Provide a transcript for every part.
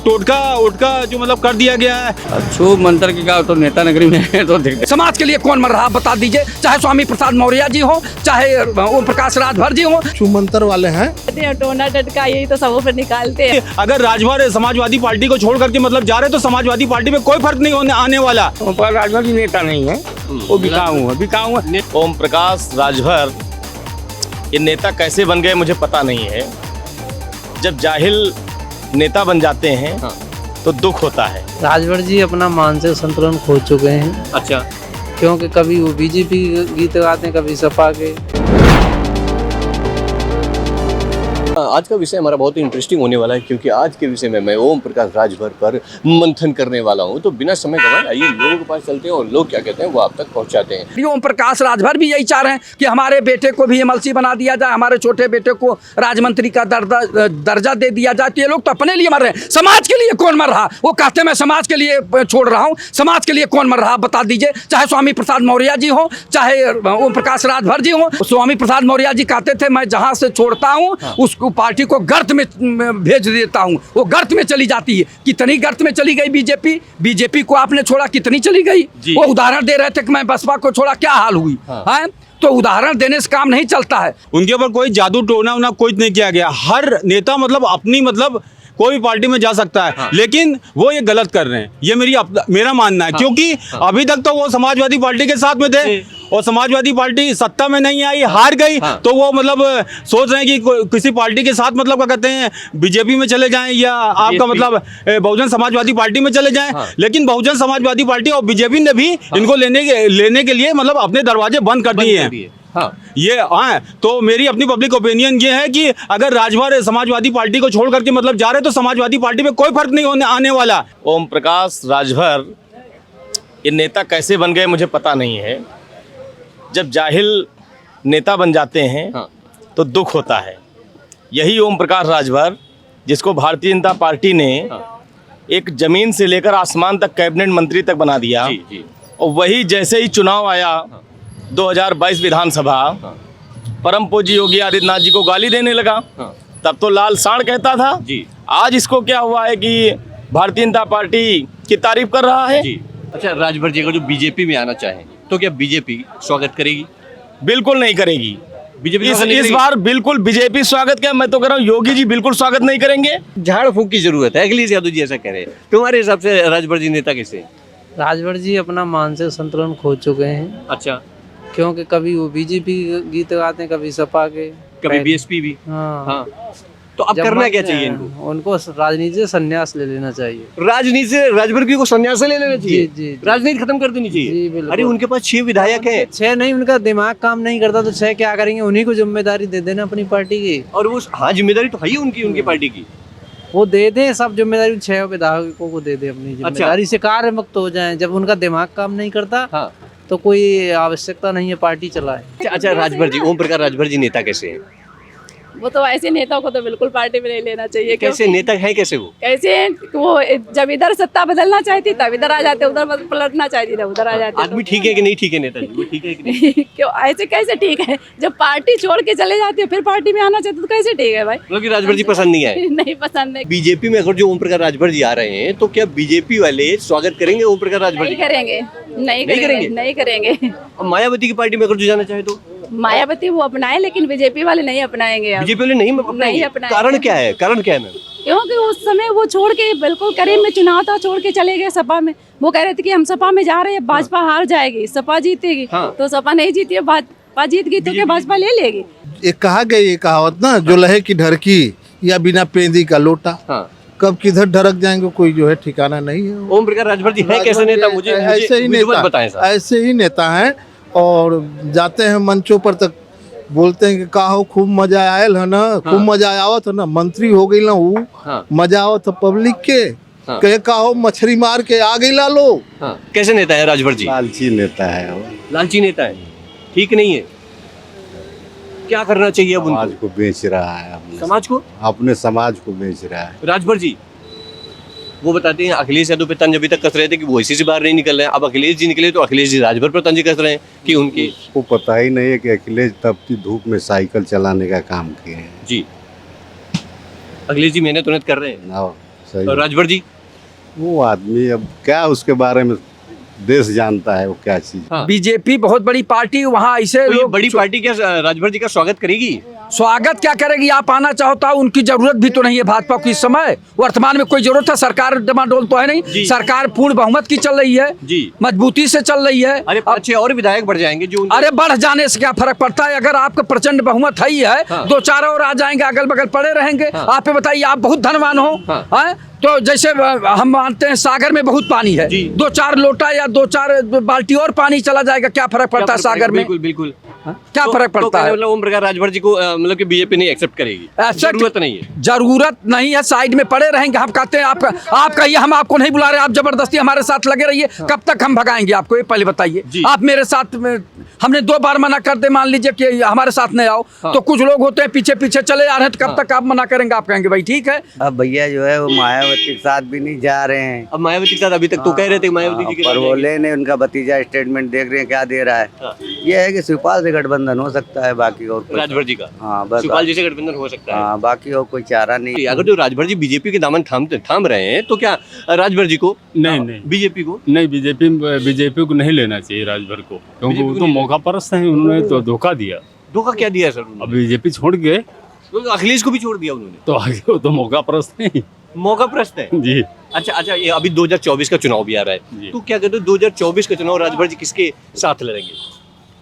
टोटका उटका जो मतलब कर दिया गया है। छू मंत्र की का तो नेता नगरी में है तो समाज के लिए कौन मर रहा बता दीजिए, चाहे स्वामी प्रसाद मौर्य जी हो, चाहे ओम प्रकाश राजभर जी हो। छू मंत्र वाले हैं, टोना टटका यही तो सबों पर निकालते हैं। अगर राजभर समाजवादी पार्टी को छोड़ करके मतलब जा रहे तो समाजवादी पार्टी में कोई फर्क नहीं होने आने वाला। ओम प्रकाश राजभर जी नेता नहीं है, वो बिकाऊ है। ओम प्रकाश राजभर ये नेता कैसे बन गए मुझे पता नहीं है। जब जाहिल नेता बन जाते हैं तो दुख होता है। राजभर जी अपना मानसिक संतुलन खो चुके हैं। अच्छा, क्योंकि कभी वो बीजेपी गीत गाते हैं, कभी सपा के। आज का विषय हमारा बहुत ही इंटरेस्टिंग होने वाला है, क्योंकि आज के विषय में मैं ओम प्रकाश राजभर पर मंथन करने वाला हूं। तो बिना समय गंवाए आइए लोगों के पास चलते हैं और लोग क्या कहते हैं वो आप तक पहुंचाते हैं। ओम प्रकाश राजभर भी यही चाह रहे हैं कि हमारे बेटे को भी एमएलसी बना दिया जाए, हमारे छोटे बेटे को राजमंत्री का दर्जा दे दिया जाए। तो ये लोग तो अपने लिए मर रहे हैं, समाज के लिए कौन मर रहा? वो कहते हैं मैं समाज के लिए छोड़ रहा हूँ। समाज के लिए कौन मर रहा बता दीजिए, चाहे स्वामी प्रसाद मौर्य जी हो, चाहे ओम प्रकाश राजभर जी हो। स्वामी प्रसाद मौर्य जी कहते थे मैं जहाँ से छोड़ता हूँ उसको पार्टी को गर्त में भेज देता हूं, वो गर्त में चली जाती है। कितनी गर्त में चली गई बीजेपी को आपने छोड़ा, कितनी चली गई। वो उदाहरण दे रहे थे कि मैं बसपा को छोड़ा, क्या हाल हुई है। तो उदाहरण देने से काम नहीं चलता है। उनके ऊपर कोई जादू टोना उना कुछ नहीं किया गया। हर नेता मतलब अपनी मतलब कोई भी पार्टी में जा सकता है, लेकिन वो ये गलत कर रहे हैं, ये मेरा मानना है। क्योंकि अभी तक तो वो समाजवादी पार्टी के साथ में थे और समाजवादी पार्टी सत्ता में नहीं आई, हार गई। तो वो मतलब सोच रहे हैं कि किसी पार्टी के साथ मतलब क्या कहते हैं बीजेपी में चले जाएं या आपका मतलब बहुजन समाजवादी पार्टी में चले जाएं। लेकिन बहुजन समाजवादी पार्टी और बीजेपी ने भी इनको लेने के लिए मतलब अपने दरवाजे बंद कर दिए हैं। तो मेरी अपनी पब्लिक ओपिनियन ये है कि अगर राजभर समाजवादी पार्टी को छोड़ करके मतलब जा रहे तो समाजवादी पार्टी में कोई फर्क नहीं होने आने वाला। ओम प्रकाश राजभर ये नेता कैसे बन गए मुझे पता नहीं है। जब जाहिल नेता बन जाते हैं तो दुख होता है। यही ओम प्रकाश राजभर जिसको भारतीय जनता पार्टी ने एक जमीन से लेकर आसमान तक कैबिनेट मंत्री तक बना दिया, और वही जैसे ही चुनाव आया 2022 विधानसभा, परम पूज्य योगी आदित्यनाथ जी को गाली देने लगा। तब तो लाल सांड कहता था, आज इसको क्या हुआ है कि भारतीय जनता पार्टी की तारीफ कर रहा है। अच्छा, राजभर जी अगर जो बीजेपी में आना चाहें तो क्या बीजेपी स्वागत करेगी? बिल्कुल नहीं करेगी। बीजेपी इस बार बिल्कुल बीजेपी स्वागत क्या, मैं तो कह रहा हूँ योगी जी बिल्कुल स्वागत नहीं करेंगे। झाड़ फूंक की जरूरत है। अखिलेश यादव जी ऐसा कह रहे हैं, तुम्हारे हिसाब से राजभर जी नेता कैसे हैं? राजभर जी अपना मानसिक संतुलन खो चुके हैं। अच्छा, क्योंकि कभी वो बीजेपी गीत गाते हैं, कभी सपा के, कभी बीएसपी भी। हाँ। तो अब करना क्या चाहिए इनको? उनको राजनीति से संन्यास ले लेना चाहिए। राजनीति से राजभर जी को संन्यास ले लेना चाहिए। जी। राजनीति खत्म कर देनी चाहिए। जी, बिल्कुल। अरे उनके पास 6 विधायक हैं। 6 नहीं, उनका दिमाग काम नहीं करता तो 6 क्या करेंगे? उन्हीं को जिम्मेदारी दे देना अपनी पार्टी की। और वो जिम्मेदारी तो है ही उनकी पार्टी की। वो दे दें सब जिम्मेदारी, 6 विधायकों को दे दे अपनी जिम्मेदारी से, कार्य मुक्त हो जाएं। जब उनका दिमाग काम नहीं करता तो कोई आवश्यकता नहीं है पार्टी चलाए। अच्छा, राजभर जी, ओम प्रकाश राजभर जी नेता कैसे हैं? वो तो ऐसे नेताओं को तो बिल्कुल पार्टी में नहीं लेना चाहिए। कैसे नेता है? कैसे वो कैसे वो जब इधर सत्ता बदलना चाहती तब इधर आ जाते, उधर पलटना चाहती तब उधर आ जाते। आदमी ठीक है कि नहीं ठीक है? नेता जी वो ठीक है कि नहीं? क्यों ऐसे कैसे ठीक है? जब पार्टी छोड़ के चले जाते हैं फिर पार्टी में आना चाहते तो कैसे ठीक है भाई? मतलब राजभर जी पसंद नहीं आए? नहीं पसंद है। बीजेपी में अगर जो ओम प्रकाश राजभर जी आ रहे हैं तो क्या बीजेपी वाले स्वागत करेंगे ओम प्रकाश राजभर जी? नहीं करेंगे। और मायावती की पार्टी में अगर जो जाना चाहे तो? मायावती वो अपनाए, लेकिन बीजेपी वाले नहीं अपनाएंगे। बीजेपी वाले नहीं अपनाएंगे। कारण क्या है? कारण क्या है मैम? क्योंकि उस समय वो छोड़ के बिल्कुल करीब में चुनाव था, छोड़ के चले गए सपा में। वो कह रहे थे कि हम सपा में जा रहे हैं, भाजपा हार जाएगी, सपा जीतेगी। तो सपा नहीं जीती है, भाजपा जीत गई तो क्या भाजपा ले लेगी? एक कहा गई ये कहावत ना, जो लहे की ढरकी या बिना पेंदी का लोटा, कब किधर ढरक जाएंगे कोई जो है ठिकाना नहीं है। ओम प्रकाश राजभर जी है कैसे नेता? मुझे ऐसे ही नेता बताएं। ऐसे ही नेता हैं और जाते हैं मंचों पर तक बोलते हैं कि का हो खूब मजा आयल है ना, खूब मजा आवत है ना, मंत्री हो गई ना वो मजा आवत है पब्लिक के। कहे का हो मछली मार के आ गई ला लो। कैसे नेता है राजभर जी? लालची नेता है वो। लालची नेता है, ठीक नहीं है। क्या करना चाहिए अब? समाज को बेच रहा है, समाज को, अपने समाज को बेच रहा है राजभर जी। वो बताते हैं अखिलेश यादव पे तंज अभी तक कस रहे थे कि वो इसी से बाहर नहीं निकल रहे हैं। अब अखिलेश जी निकले तो अखिलेश जी राजभर पर तंज कस रहे हैं कि उनकी को पता ही नहीं है कि अखिलेश तपती धूप में साइकिल चलाने का काम किए हैं। जी, अखिलेश जी मेहनत कर रहे हैं। सही और राजभर जी? वो आदमी अब क्या उसके बारे में देश जानता है वो क्या चीज। हाँ। बीजेपी बहुत बड़ी पार्टी, वहाँ ऐसे तो ये लोग बड़ी पार्टी क्या राजभर जी का स्वागत करेगी? स्वागत क्या करेगी? आप आना चाहता हूँ, उनकी जरूरत भी तो नहीं है भाजपा को इस समय। वर्तमान में कोई जरूरत है? सरकार डमाडोल तो है नहीं, सरकार पूर्ण बहुमत की चल रही है जी, मजबूती से चल रही है। अरे अच्छे और विधायक बढ़ जाएंगे जो अरे बढ़ जाने से क्या फर्क पड़ता है? अगर आपका प्रचंड बहुमत है ही है, हाँ। 2-4 और आ जाएंगे, अगल बगल पड़े रहेंगे। हाँ। आप ये बताइए, आप बहुत धनवान हो, हाँ। हैं? तो जैसे हम मानते हैं सागर में बहुत पानी है, जी। 2-4 लोटा या 2-4 बाल्टी और पानी चला जाएगा, क्या फर्क पड़ता है सागर में? बिल्कुल बिल्कुल। क्या फर्क पड़ता है? मतलब ओम प्रकाश राजभर जी को मतलब कि बीजेपी नहीं एक्सेप्ट करेगी, जरूरत नहीं है। जरूरत नहीं है, साइड में पड़े रहेंगे। हम कहते हैं आप कहिए, हम आपको नहीं बुला रहे, आप जबरदस्ती हमारे साथ लगे रहिए। कब तक हम भगाएंगे आपको, ये पहले बताइए। आप मेरे साथ में, हमने 2 बार मना कर दे, मान लीजिए कि हमारे साथ नहीं आओ, तो कुछ लोग होते हैं पीछे पीछे चले आ रहे हैं, तो कब तक आप मना करेंगे? आप कहेंगे भाई ठीक है। अब भैया जो है वो मायावती के साथ भी नहीं जा रहे हैं। अब मायावती के साथ अभी तक तो कह रहे थे मायावती जी के पर साथ वो जाएंगे। ले नहीं, उनका भतीजा स्टेटमेंट देख रहे हैं क्या दे रहा है। ये है कि शिवपाल से गठबंधन हो सकता है, बाकी और कोई। राजभर जी का? हाँ बस, शिवपाल जी से गठबंधन हो सकता है। हाँ बाकी और कोई चारा नहीं। अगर जो राजभर जी बीजेपी के दामन थाम रहे हैं तो क्या राजभर जी को नहीं बीजेपी को नहीं, बीजेपी को नहीं लेना चाहिए राजभर को, क्योंकि वो तो मौका परस्त है, उन्होंने तो धोखा दिया। धोखा क्या दिया सर? अब बीजेपी छोड़ के तो अखिलेश को भी छोड़ दिया उन्होंने, तो आगे वो तो मौका परस्त है मौका प्रश्न है जी। अच्छा, ये अभी 2024 का चुनाव भी आ रहा है, जी। तो क्या कहते हो 2024 का चुनाव राजभर जी किसके साथ लड़ेंगे?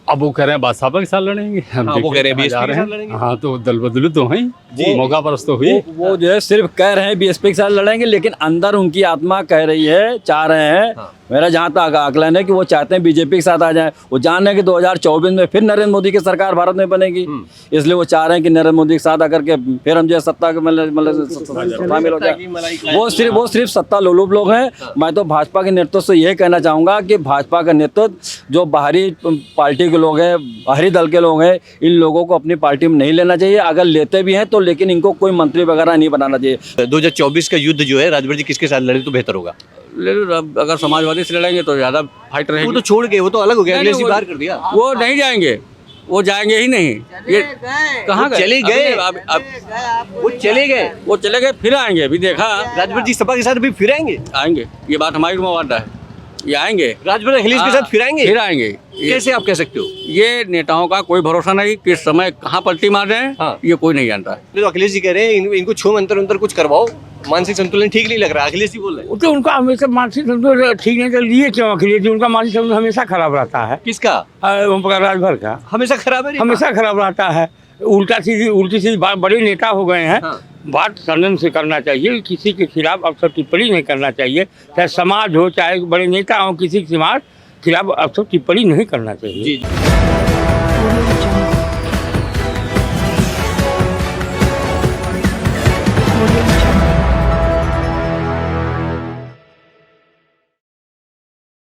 अब वो कह रहे हैं भाजपा के साथ लड़ेंगे, हम हाँ, वो देखते कह रहे हैं कहाँ जा BSP के रहे साथ लड़ेंगे। हाँ, तो दल बदलू तो हैं जी। मौका परस्त तो हुई। वो जो है सिर्फ कह रहे हैं बीएसपी के साथ लड़ेंगे, लेकिन अंदर उनकी आत्मा कह रही है, चाह रहे हैं। हाँ। मेरा जहाँ तक आकलन है कि वो चाहते हैं बीजेपी के साथ आ जाएं। वो जान रहे हैं कि 2024 में फिर नरेंद्र मोदी की सरकार भारत में बनेगी, इसलिए वो चाह रहे हैं कि नरेंद्र मोदी के साथ आकर के फिर हम जो है सत्ता के मतलब शामिल हो जाए। वो सिर्फ सत्ता लोलुप लोग हैं। मैं तो भाजपा के नेतृत्व से यही कहना चाहूँगा कि भाजपा का नेतृत्व जो बाहरी पार्टी के लोग हैं, बाहरी दल के लोग हैं, इन लोगों को अपनी पार्टी में नहीं लेना चाहिए। अगर लेते भी हैं तो लेकिन इनको कोई मंत्री वगैरह नहीं बनाना चाहिए। 2024 का युद्ध जो है राजभर जी किसके साथ लड़े तो बेहतर होगा? अगर समाजवादी से लड़ेंगे तो ज़्यादा फाइट रहेगी। वो तो छोड़ के, वो तो अलग हो गया, अखिलेश जी बाहर कर दिया। वो नहीं जाएंगे, वो जाएंगे ही नहीं। ये कहाँ गए? चले गए, वो चले गए, वो चले गए, फिर आएंगे। अभी देखा राजभर जी सपा के साथ भी फिर आएंगे। आएंगे, ये बात हमारी वादा है, ये आएंगे। राजभर अखिलेश के साथ फिर आएंगे? फिर आएंगे। कैसे आप कह सकते हो? ये नेताओं का कोई भरोसा नहीं, किस समय कहाँ पलटी मार रहे हैं, हाँ। ये कोई नहीं जानता। तो अखिलेश जी कह रहे हैं इनको छो मंत्र कुछ करवाओ, मानसिक संतुलन ठीक नहीं लग रहा। अखिलेश जी बोल रहे हैं। तो उनका हमेशा मानसिक संतुलन ठीक नहीं, तो लिए क्यों अखिलेश जी? उनका मानसिक संतुलन हमेशा खराब रहता है। किसका? ओम प्रकाश राजभर का हमेशा खराब है? हमेशा खराब रहता है। उल्टी सीधी बड़े नेता हो गए हैं। हाँ। बात संयम से करना चाहिए, किसी के खिलाफ अक्सर टिप्पणी नहीं करना चाहिए, चाहे समाज हो चाहे बड़े नेता हो, किसी के खिलाफ अक्सर टिप्पणी नहीं करना चाहिए। जी।